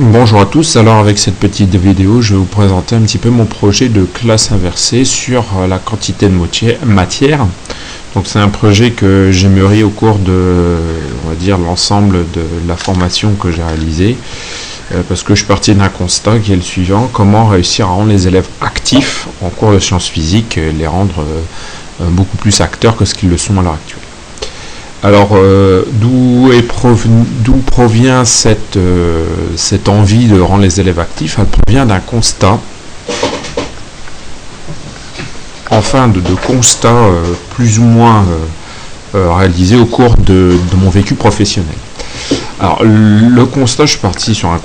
Bonjour à tous, alors avec cette petite vidéo je vais vous présenter un petit peu mon projet de classe inversée sur la quantité de matière. Donc c'est un projet que j'ai mûri au cours de, on va dire, l'ensemble de la formation que j'ai réalisée, parce que je suis parti d'un constat qui est le suivant: comment réussir à rendre les élèves actifs en cours de sciences physiques et les rendre beaucoup plus acteurs que ce qu'ils le sont à l'heure actuelle. Alors, d'où provient cette envie de rendre les élèves actifs? Elle provient d'un constat, de constats plus ou moins réalisés au cours de mon vécu professionnel. Alors, le constat, je suis parti sur un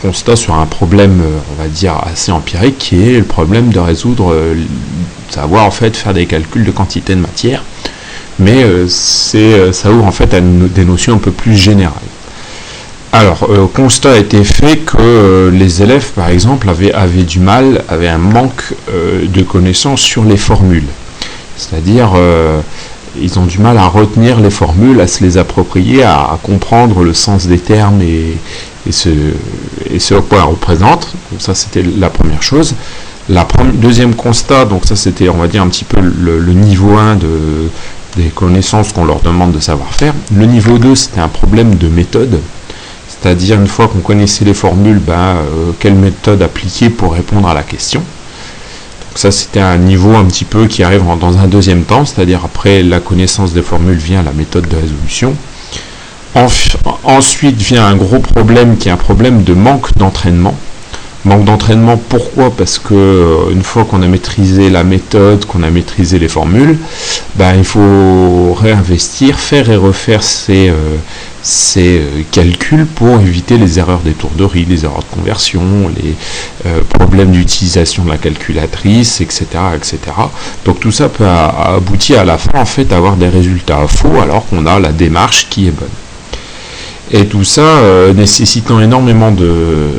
problème, on va dire, assez empirique, qui est le problème de résoudre, savoir en fait faire des calculs de quantité de matière. Mais ça ouvre en fait à des notions un peu plus générales. Alors, constat a été fait que les élèves, par exemple, avaient un manque de connaissances sur les formules. C'est-à-dire, ils ont du mal à retenir les formules, à se les approprier, à comprendre le sens des termes et ce à quoi elles représentent. Donc ça, c'était la première chose. Deuxième constat, donc ça c'était, on va dire, un petit peu le niveau 1 des connaissances qu'on leur demande de savoir faire. Le niveau 2, c'était un problème de méthode, c'est-à-dire une fois qu'on connaissait les formules, quelle méthode appliquer pour répondre à la question. Donc ça, c'était un niveau un petit peu qui arrive dans un deuxième temps, c'est-à-dire après la connaissance des formules vient la méthode de résolution. Ensuite vient un gros problème qui est un problème de manque d'entraînement. Manque d'entraînement, pourquoi? Parce que une fois qu'on a maîtrisé la méthode, qu'on a maîtrisé les formules, il faut réinvestir, faire et refaire ces calculs pour éviter les erreurs des tours de riz, les erreurs de conversion, les problèmes d'utilisation de la calculatrice, etc., etc. Donc tout ça peut aboutir à la fin en fait à avoir des résultats faux alors qu'on a la démarche qui est bonne. Et tout ça nécessitant énormément de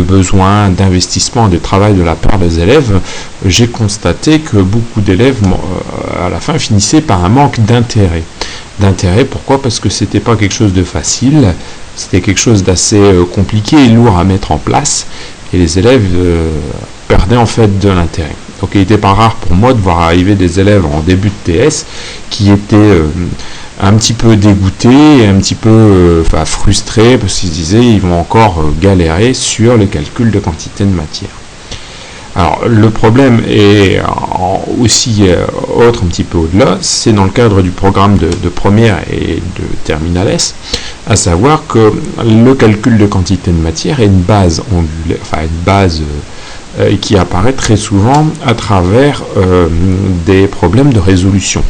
besoins, d'investissement et de travail de la part des élèves, j'ai constaté que beaucoup d'élèves, à la fin, finissaient par un manque d'intérêt. Pourquoi? Parce que c'était pas quelque chose de facile, c'était quelque chose d'assez compliqué et lourd à mettre en place, et les élèves perdaient en fait de l'intérêt. Donc il n'était pas rare pour moi de voir arriver des élèves en début de TS qui étaient un petit peu dégoûtés et un petit peu frustrés parce qu'ils se disaient ils vont encore galérer sur les calculs de quantité de matière. Alors le problème est aussi autre, un petit peu au-delà, c'est dans le cadre du programme de première et de terminale S, à savoir que le calcul de quantité de matière est une base qui apparaît très souvent à travers des problèmes de résolution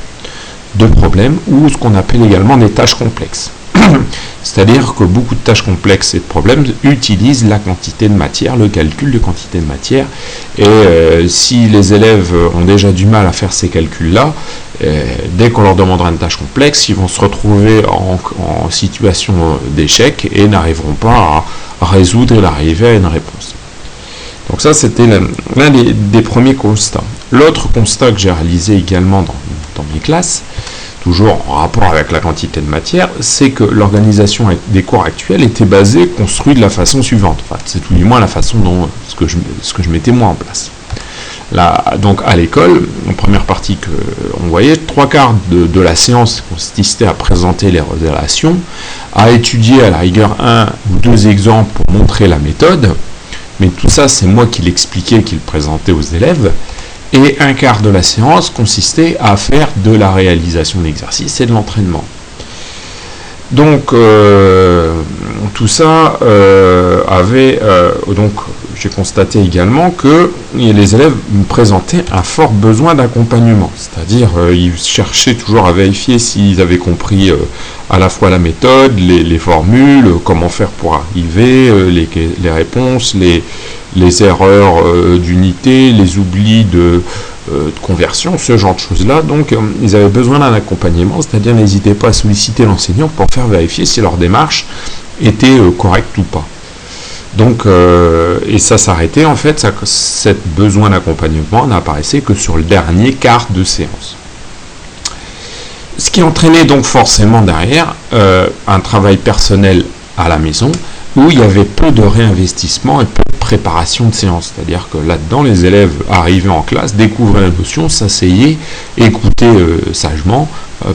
de problèmes ou ce qu'on appelle également des tâches complexes. C'est-à-dire que beaucoup de tâches complexes et de problèmes utilisent la quantité de matière, le calcul de quantité de matière, et si les élèves ont déjà du mal à faire ces calculs-là, dès qu'on leur demandera une tâche complexe, ils vont se retrouver en situation d'échec et n'arriveront pas à résoudre et arriver à une réponse. Donc ça, c'était l'un des premiers constats. L'autre constat que j'ai réalisé également dans mes classes, toujours en rapport avec la quantité de matière, c'est que l'organisation des cours actuels était construite de la façon suivante. Enfin, c'est tout du moins la façon dont ce que je mettais moi en place. Là, donc à l'école, en première partie on voyait, 3/4 de la séance consistait à présenter les relations, à étudier à la rigueur 1 ou 2 exemples pour montrer la méthode, mais tout ça c'est moi qui l'expliquais, qui le présentais aux élèves. Et 1/4 de la séance consistait à faire de la réalisation d'exercices et de l'entraînement. Donc tout ça donc j'ai constaté également que les élèves me présentaient un fort besoin d'accompagnement, c'est-à-dire ils cherchaient toujours à vérifier s'ils avaient compris à la fois la méthode, les formules, comment faire pour arriver, les réponses, les erreurs d'unité, les oublis de conversion, ce genre de choses-là. Donc ils avaient besoin d'un accompagnement, c'est-à-dire n'hésitez pas à solliciter l'enseignant pour faire vérifier si leur démarche était correcte ou pas. Donc, et ça s'arrêtait en fait, cet besoin d'accompagnement n'apparaissait que sur le dernier quart de séance. Ce qui entraînait donc forcément derrière un travail personnel à la maison, où il y avait peu de réinvestissement et peu de préparation de séance. C'est-à-dire que là-dedans, les élèves arrivaient en classe, découvraient la notion, s'asseyaient, écoutaient sagement,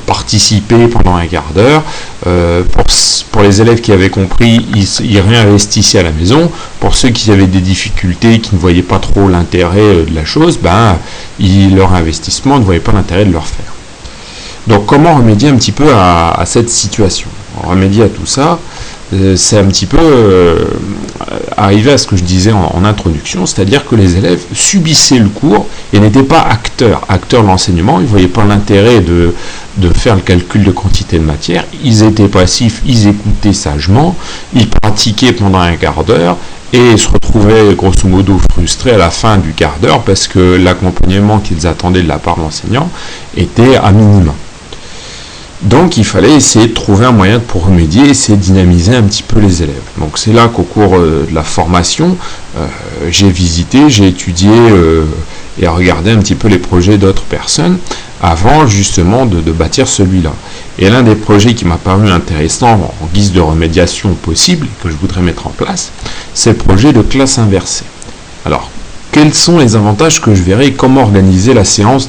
participaient pendant un quart d'heure. Pour les élèves qui avaient compris, ils réinvestissaient à la maison. Pour ceux qui avaient des difficultés, qui ne voyaient pas trop l'intérêt de la chose, leur investissement ne voyait pas l'intérêt de leur faire. Donc comment remédier un petit peu à cette situation? Remédier à tout ça, c'est un petit peu arriver à ce que je disais en introduction, c'est-à-dire que les élèves subissaient le cours et n'étaient pas acteurs de l'enseignement. Ils ne voyaient pas l'intérêt de faire le calcul de quantité de matière. Ils étaient passifs, ils écoutaient sagement, ils pratiquaient pendant un quart d'heure et se retrouvaient grosso modo frustrés à la fin du quart d'heure parce que l'accompagnement qu'ils attendaient de la part de l'enseignant était à minima. Donc il fallait essayer de trouver un moyen pour remédier, essayer de dynamiser un petit peu les élèves. Donc c'est là qu'au cours de la formation, j'ai visité, j'ai étudié et regardé un petit peu les projets d'autres personnes avant justement de bâtir celui-là. Et l'un des projets qui m'a paru intéressant en guise de remédiation possible, que je voudrais mettre en place, c'est le projet de classe inversée. Alors, quels sont les avantages que je verrai et comment organiser la séance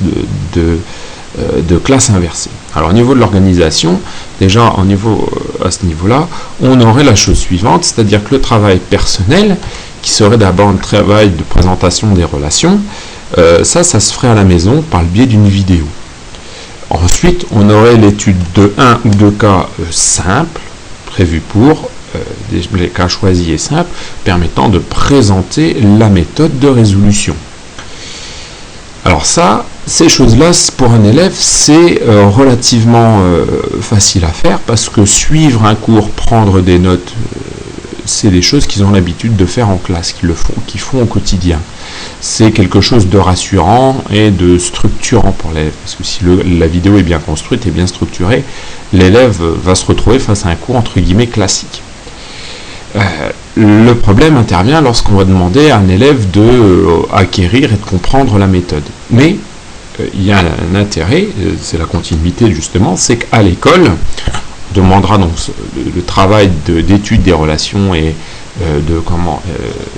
de classe inversée? Alors au niveau de l'organisation, déjà à ce niveau-là, on aurait la chose suivante, c'est-à-dire que le travail personnel, qui serait d'abord un travail de présentation des relations, ça se ferait à la maison par le biais d'une vidéo. Ensuite, on aurait l'étude de 1 ou 2 cas simples, prévus pour, les cas choisis et simples, permettant de présenter la méthode de résolution. Alors ça, ces choses-là, pour un élève, c'est relativement facile à faire parce que suivre un cours, prendre des notes, c'est des choses qu'ils ont l'habitude de faire en classe, qu'ils font au quotidien. C'est quelque chose de rassurant et de structurant pour l'élève. Parce que si la vidéo est bien construite et bien structurée, l'élève va se retrouver face à un cours entre guillemets classique. Le problème intervient lorsqu'on va demander à un élève de acquérir et de comprendre la méthode. Mais il y a un intérêt, c'est la continuité justement, c'est qu'à l'école, on demandera donc le travail d'étude des relations et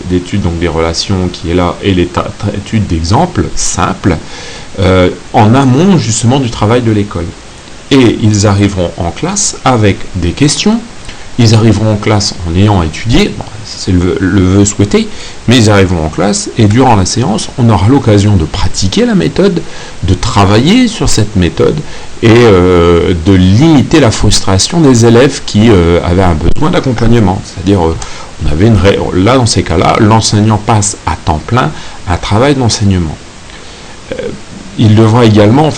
d'étude donc des relations qui est là et l'étude d'exemples simples en amont justement du travail de l'école. Et ils arriveront en classe avec des questions. Ils arriveront en classe en ayant étudié, bon, c'est le vœu souhaité, mais ils arriveront en classe et durant la séance, on aura l'occasion de pratiquer la méthode, de travailler sur cette méthode et de limiter la frustration des élèves qui avaient un besoin d'accompagnement. C'est-à-dire, là dans ces cas-là, l'enseignant passe à temps plein un travail d'enseignement. Je devrais également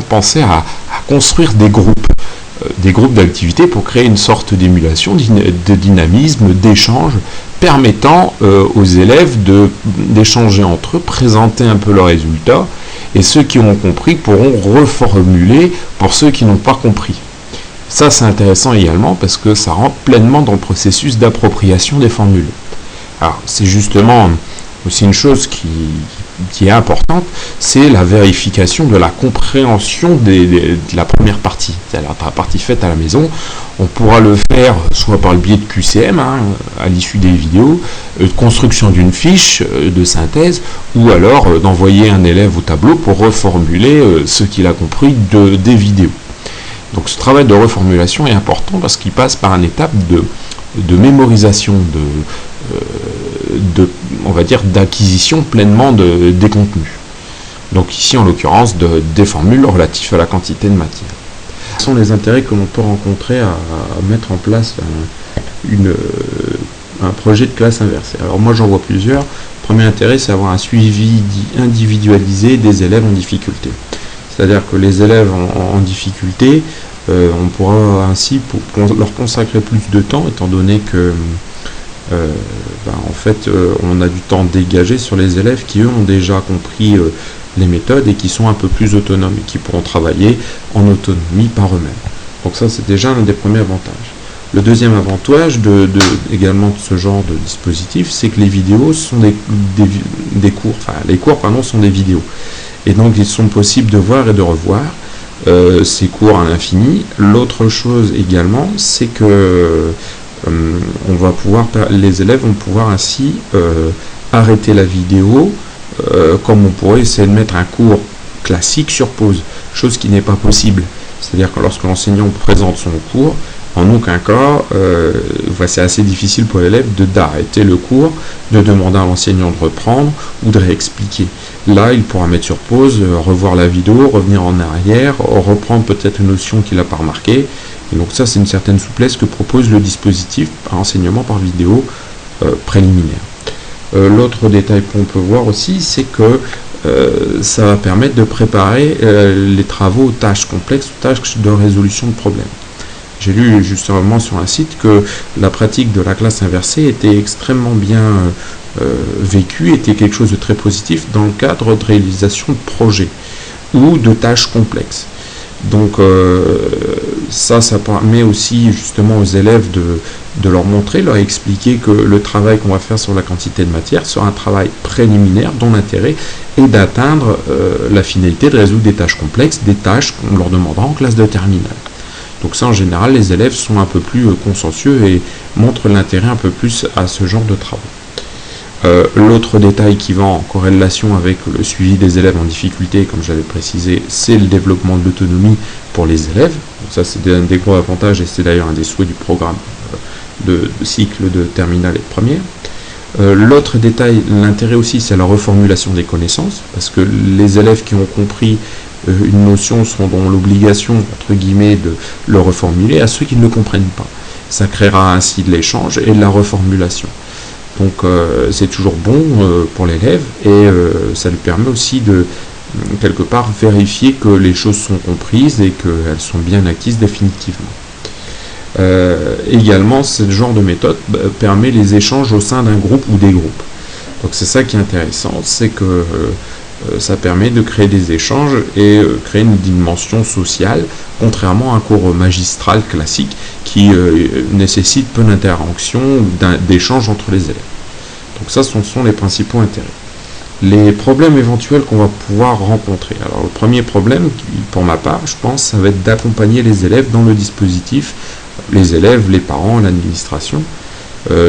penser à construire des groupes d'activités pour créer une sorte d'émulation, de dynamisme, d'échange, permettant aux élèves d'échanger entre eux, présenter un peu leurs résultats, et ceux qui ont compris pourront reformuler pour ceux qui n'ont pas compris. Ça, c'est intéressant également parce que ça rentre pleinement dans le processus d'appropriation des formules. Alors, c'est justement aussi une chose qui est importante, c'est la vérification de la compréhension de la première partie. C'est-à-dire la partie faite à la maison, on pourra le faire soit par le biais de QCM, à l'issue des vidéos, de construction d'une fiche de synthèse, ou alors d'envoyer un élève au tableau pour reformuler ce qu'il a compris des vidéos. Donc ce travail de reformulation est important parce qu'il passe par une étape de mémorisation, on va dire d'acquisition pleinement des contenus. Donc ici en l'occurrence des formules relatives à la quantité de matière. Quels sont les intérêts que l'on peut rencontrer à mettre en place un projet de classe inversée? Alors moi j'en vois plusieurs. Le premier intérêt, c'est avoir un suivi individualisé des élèves en difficulté. C'est-à-dire que les élèves en difficulté, on pourra ainsi leur consacrer plus de temps, étant donné que on a du temps dégagé sur les élèves qui eux ont déjà compris les méthodes et qui sont un peu plus autonomes et qui pourront travailler en autonomie par eux-mêmes. Donc ça, c'est déjà un des premiers avantages. Le deuxième avantage également de ce genre de dispositif, c'est que les vidéos sont les cours sont des vidéos. Et donc ils sont possibles de voir et de revoir c'est court à l'infini. L'autre chose également, c'est que les élèves vont pouvoir ainsi arrêter la vidéo, comme on pourrait essayer de mettre un cours classique sur pause, chose qui n'est pas possible. C'est-à-dire que lorsque l'enseignant présente son cours, en aucun cas, c'est assez difficile pour l'élève d'arrêter le cours, de demander à l'enseignant de reprendre ou de réexpliquer. Là, il pourra mettre sur pause, revoir la vidéo, revenir en arrière, reprendre peut-être une notion qu'il n'a pas remarquée. Et donc ça, c'est une certaine souplesse que propose le dispositif par enseignement par vidéo préliminaire. L'autre détail qu'on peut voir aussi, c'est que ça va permettre de préparer les travaux aux tâches complexes, aux tâches de résolution de problèmes. J'ai lu justement sur un site que la pratique de la classe inversée était extrêmement bien vécue, était quelque chose de très positif dans le cadre de réalisation de projets ou de tâches complexes. Donc ça permet aussi justement aux élèves de leur montrer, leur expliquer que le travail qu'on va faire sur la quantité de matière sera un travail préliminaire dont l'intérêt est d'atteindre la finalité de résoudre des tâches complexes, des tâches qu'on leur demandera en classe de terminale. Donc ça, en général, les élèves sont un peu plus consciencieux et montrent l'intérêt un peu plus à ce genre de travaux. L'autre détail qui va en corrélation avec le suivi des élèves en difficulté, comme j'avais précisé, c'est le développement de l'autonomie pour les élèves. Donc ça, c'est un des gros avantages et c'est d'ailleurs un des souhaits du programme de cycle de terminale et de première. L'autre détail, l'intérêt aussi, c'est la reformulation des connaissances, parce que les élèves qui ont compris une notion sont dans l'obligation, entre guillemets, de le reformuler à ceux qui ne le comprennent pas. Ça créera ainsi de l'échange et de la reformulation. Donc c'est toujours bon pour l'élève et ça lui permet aussi de, quelque part, vérifier que les choses sont comprises et qu'elles sont bien acquises définitivement. Également, ce genre de méthode permet les échanges au sein d'un groupe ou des groupes. Donc c'est ça qui est intéressant, c'est que ça permet de créer des échanges et créer une dimension sociale, contrairement à un cours magistral classique qui nécessite peu d'interaction ou d'échange entre les élèves. Donc ça, ce sont les principaux intérêts. Les problèmes éventuels qu'on va pouvoir rencontrer. Alors le premier problème, pour ma part, je pense, ça va être d'accompagner les élèves dans le dispositif, les élèves, les parents, l'administration,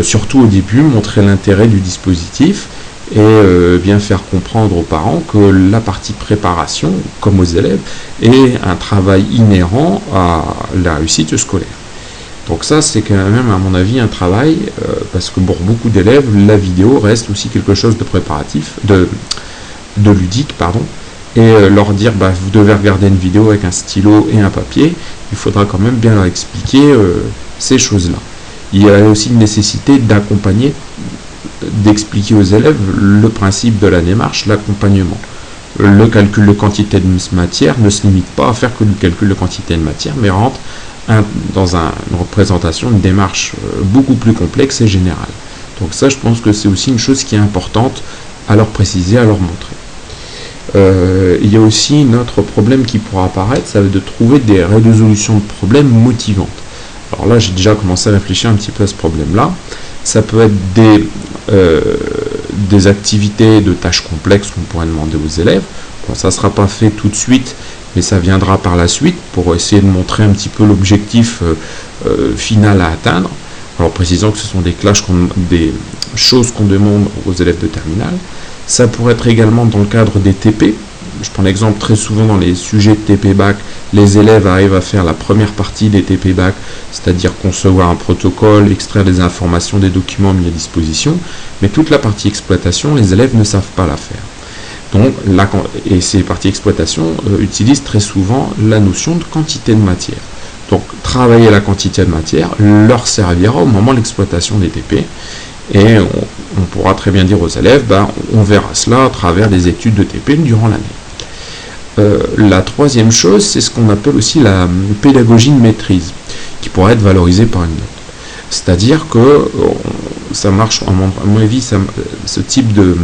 surtout au début, montrer l'intérêt du dispositif, et bien faire comprendre aux parents que la partie préparation, comme aux élèves, est un travail inhérent à la réussite scolaire. Donc ça, c'est quand même, à mon avis, un travail, parce que pour beaucoup d'élèves, la vidéo reste aussi quelque chose de préparatif, de ludique, pardon, et leur dire, vous devez regarder une vidéo avec un stylo et un papier, il faudra quand même bien leur expliquer ces choses-là. Il y a aussi une nécessité d'accompagner, d'expliquer aux élèves le principe de la démarche, l'accompagnement. Le calcul de quantité de matière ne se limite pas à faire que du calcul de quantité de matière, mais rentre dans une représentation, une démarche beaucoup plus complexe et générale. Donc ça, je pense que c'est aussi une chose qui est importante à leur préciser, à leur montrer. Il y a aussi un autre problème qui pourra apparaître, ça va être de trouver des résolutions de problèmes motivantes. Alors là, j'ai déjà commencé à réfléchir un petit peu à ce problème-là. Ça peut être des activités de tâches complexes qu'on pourrait demander aux élèves. Bon, ça ne sera pas fait tout de suite, mais ça viendra par la suite pour essayer de montrer un petit peu l'objectif final à atteindre. Alors précisons que ce sont des choses qu'on demande aux élèves de terminale. Ça pourrait être également dans le cadre des TP. Je prends l'exemple, très souvent dans les sujets de TP Bac, les élèves arrivent à faire la première partie des TP Bac, c'est-à-dire concevoir un protocole, extraire des informations des documents mis à disposition, mais toute la partie exploitation, les élèves ne savent pas la faire. Donc, et ces parties exploitation utilisent très souvent la notion de quantité de matière. Donc, travailler la quantité de matière leur servira au moment de l'exploitation des TP, et on pourra très bien dire aux élèves, on verra cela à travers des études de TP durant l'année. La troisième chose, c'est ce qu'on appelle aussi la pédagogie de maîtrise, qui pourrait être valorisée par une note. C'est-à-dire que ça marche, à mon avis, ce type de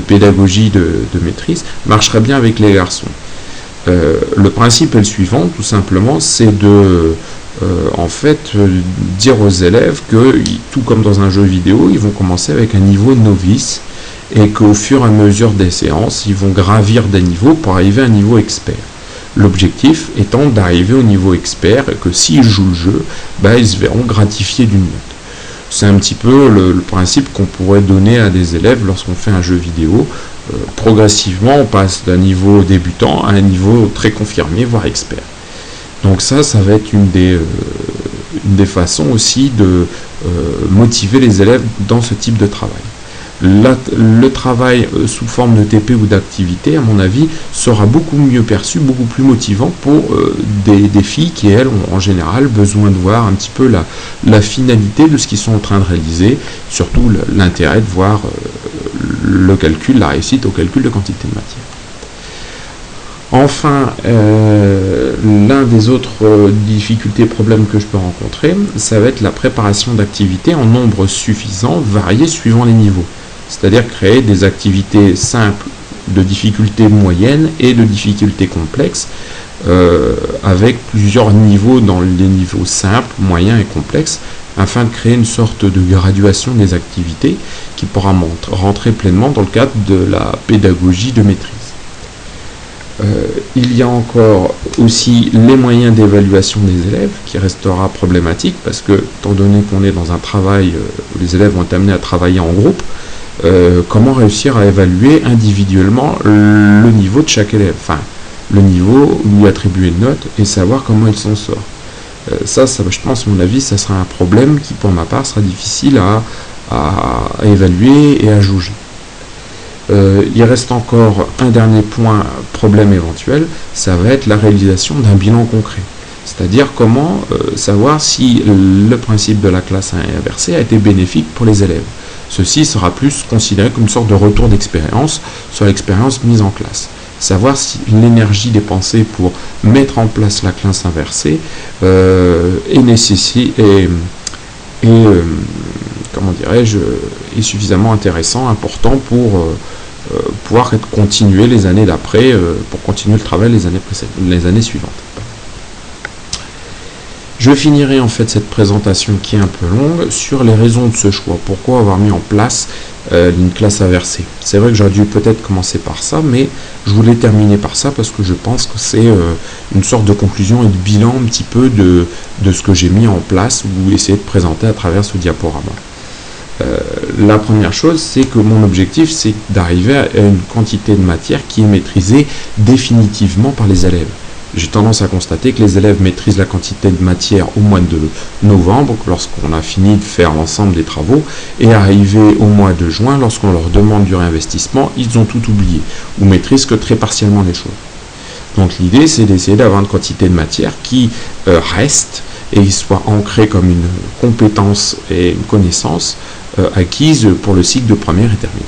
pédagogie de maîtrise marcherait bien avec les garçons. Le principe est le suivant, tout simplement, c'est de dire aux élèves que, tout comme dans un jeu vidéo, ils vont commencer avec un niveau novice, et qu'au fur et à mesure des séances, ils vont gravir des niveaux pour arriver à un niveau expert. L'objectif étant d'arriver au niveau expert et que s'ils jouent le jeu, ils se verront gratifiés d'une note. C'est un petit peu le principe qu'on pourrait donner à des élèves lorsqu'on fait un jeu vidéo. Progressivement, on passe d'un niveau débutant à un niveau très confirmé, voire expert. Donc ça va être une des façons aussi de motiver les élèves dans ce type de travail. Le travail sous forme de TP ou d'activité, à mon avis, sera beaucoup mieux perçu, beaucoup plus motivant pour des filles qui, elles, ont en général besoin de voir un petit peu la finalité de ce qu'ils sont en train de réaliser, surtout l'intérêt de voir le calcul, la réussite au calcul de quantité de matière. Enfin, l'un des autres difficultés, problèmes que je peux rencontrer, ça va être la préparation d'activités en nombre suffisant, varié suivant les niveaux. C'est-à-dire créer des activités simples de difficulté moyenne et de difficulté complexe, avec plusieurs niveaux dans les niveaux simples, moyens et complexes, afin de créer une sorte de graduation des activités qui pourra rentrer pleinement dans le cadre de la pédagogie de maîtrise. Il y a encore aussi les moyens d'évaluation des élèves qui restera problématique parce que, étant donné qu'on est dans un travail où les élèves vont être amenés à travailler en groupe, comment réussir à évaluer individuellement le niveau de chaque élève, enfin le niveau où lui attribuer une note et savoir comment il s'en sort. Ça, je pense, à mon avis, ça sera un problème qui, pour ma part, sera difficile à évaluer et à jauger. Il reste encore un dernier point, problème éventuel, ça va être la réalisation d'un bilan concret. C'est-à-dire comment savoir si le principe de la classe inversée a été bénéfique pour les élèves. Ceci sera plus considéré comme une sorte de retour d'expérience sur l'expérience mise en classe. Savoir si l'énergie dépensée pour mettre en place la classe inversée est suffisamment intéressant, important pour pouvoir continuer les années d'après, pour continuer le travail les années suivantes. Je finirai en fait cette présentation qui est un peu longue sur les raisons de ce choix. Pourquoi avoir mis en place une classe inversée. C'est vrai que j'aurais dû peut-être commencer par ça, mais je voulais terminer par ça parce que je pense que c'est une sorte de conclusion et de bilan un petit peu de ce que j'ai mis en place ou essayer de présenter à travers ce diaporama. La première chose, c'est que mon objectif, c'est d'arriver à une quantité de matière qui est maîtrisée définitivement par les élèves. J'ai tendance à constater que les élèves maîtrisent la quantité de matière au mois de novembre, lorsqu'on a fini de faire l'ensemble des travaux, et arrivé au mois de juin, lorsqu'on leur demande du réinvestissement, ils ont tout oublié, ou maîtrisent que très partiellement les choses. Donc l'idée, c'est d'essayer d'avoir une quantité de matière qui reste et soit ancrée comme une compétence et une connaissance acquise pour le cycle de première et terminale.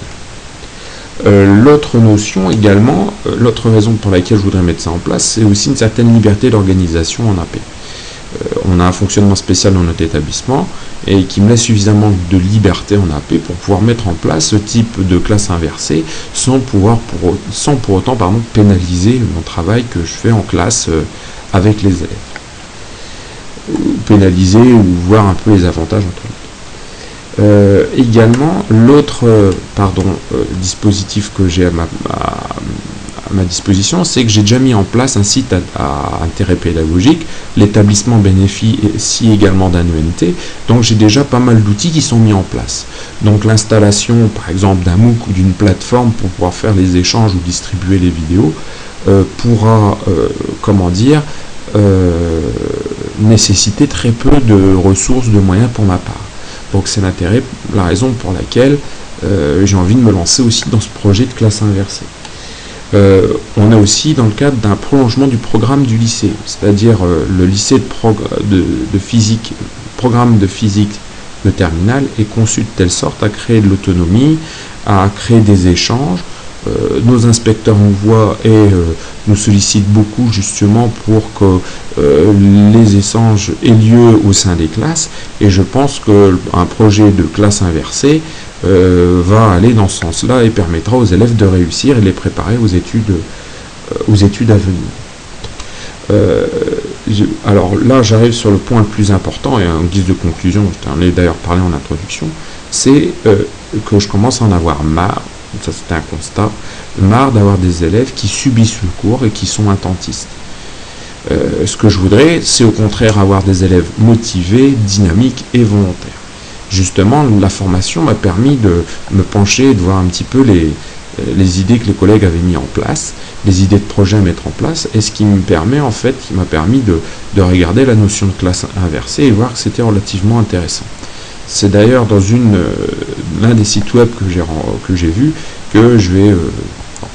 L'autre notion également, l'autre raison pour laquelle je voudrais mettre ça en place, c'est aussi une certaine liberté d'organisation en AP. On a un fonctionnement spécial dans notre établissement et qui me laisse suffisamment de liberté en AP pour pouvoir mettre en place ce type de classe inversée sans pour autant pénaliser mon travail que je fais en classe avec les élèves. Pénaliser ou voir un peu les avantages entre nous. Également, l'autre dispositif que j'ai à ma disposition, c'est que j'ai déjà mis en place un site à intérêt pédagogique. L'établissement bénéficie également d'un ENT, donc j'ai déjà pas mal d'outils qui sont mis en place. Donc l'installation, par exemple, d'un MOOC ou d'une plateforme pour pouvoir faire les échanges ou distribuer les vidéos pourra, nécessiter très peu de ressources, de moyens pour ma part. Donc c'est la raison pour laquelle j'ai envie de me lancer aussi dans ce projet de classe inversée. On est aussi dans le cadre d'un prolongement du programme du lycée, c'est-à-dire le lycée de physique, programme de physique de terminale est conçu de telle sorte à créer de l'autonomie, à créer des échanges. Nos inspecteurs nous voient et nous sollicitent beaucoup justement pour que les échanges aient lieu au sein des classes, et je pense qu'un projet de classe inversée va aller dans ce sens-là et permettra aux élèves de réussir et de les préparer aux études à venir. Alors là, j'arrive sur le point le plus important, et en guise de conclusion, je t'en ai d'ailleurs parlé en introduction, c'est que je commence à en avoir marre. Ça, c'était un constat, marre d'avoir des élèves qui subissent le cours et qui sont attentistes. Ce que je voudrais, c'est au contraire avoir des élèves motivés, dynamiques et volontaires. Justement, la formation m'a permis de me pencher et de voir un petit peu les idées que les collègues avaient mis en place, les idées de projet à mettre en place, et ce qui me permet en fait, qui m'a permis de regarder la notion de classe inversée et voir que c'était relativement intéressant. C'est d'ailleurs dans l'un des sites web que j'ai vu que je vais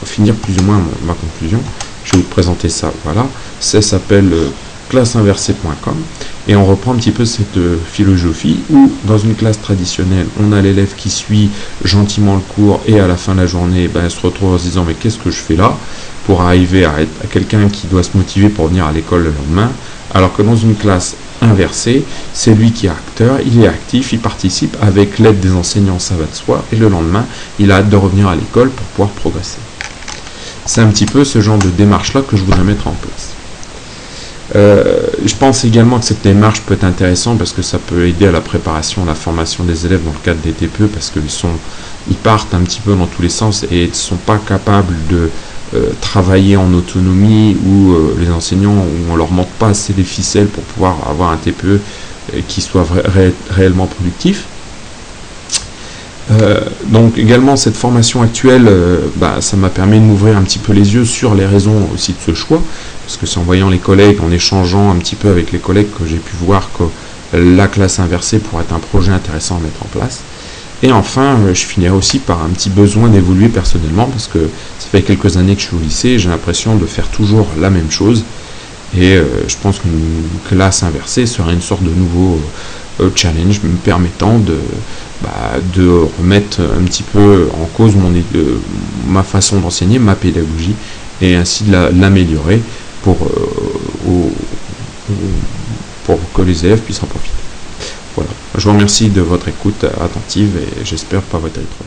finir plus ou moins ma conclusion. Je vais vous présenter ça. Voilà, ça s'appelle classeinversée.com et on reprend un petit peu cette philosophie où dans une classe traditionnelle on a l'élève qui suit gentiment le cours et à la fin de la journée elle se retrouve en se disant mais qu'est-ce que je fais là, pour arriver à quelqu'un qui doit se motiver pour venir à l'école le lendemain, alors que dans une classe inversée, c'est lui qui est acteur, il est actif, il participe avec l'aide des enseignants, ça va de soi, et le lendemain il a hâte de revenir à l'école pour pouvoir progresser. C'est un petit peu ce genre de démarche-là que je voudrais mettre en place. Je pense également que cette démarche peut être intéressante parce que ça peut aider à la préparation, à la formation des élèves dans le cadre des TPE, parce qu'ils partent un petit peu dans tous les sens et ne sont pas capables de travailler en autonomie, ou les enseignants, où on leur montre pas assez les ficelles pour pouvoir avoir un TPE qui soit réellement productif. Donc également cette formation actuelle, ça m'a permis de m'ouvrir un petit peu les yeux sur les raisons aussi de ce choix, parce que c'est en voyant les collègues, en échangeant un petit peu avec les collègues, que j'ai pu voir que la classe inversée pourrait être un projet intéressant à mettre en place. Et enfin, je finirai aussi par un petit besoin d'évoluer personnellement, parce que ça fait quelques années que je suis au lycée et j'ai l'impression de faire toujours la même chose, et je pense qu'une classe inversée serait une sorte de nouveau challenge me permettant de remettre un petit peu en cause ma façon d'enseigner, ma pédagogie, et ainsi de l'améliorer pour que les élèves puissent en profiter. Voilà. Je vous remercie de votre écoute attentive et j'espère pas vous être trop.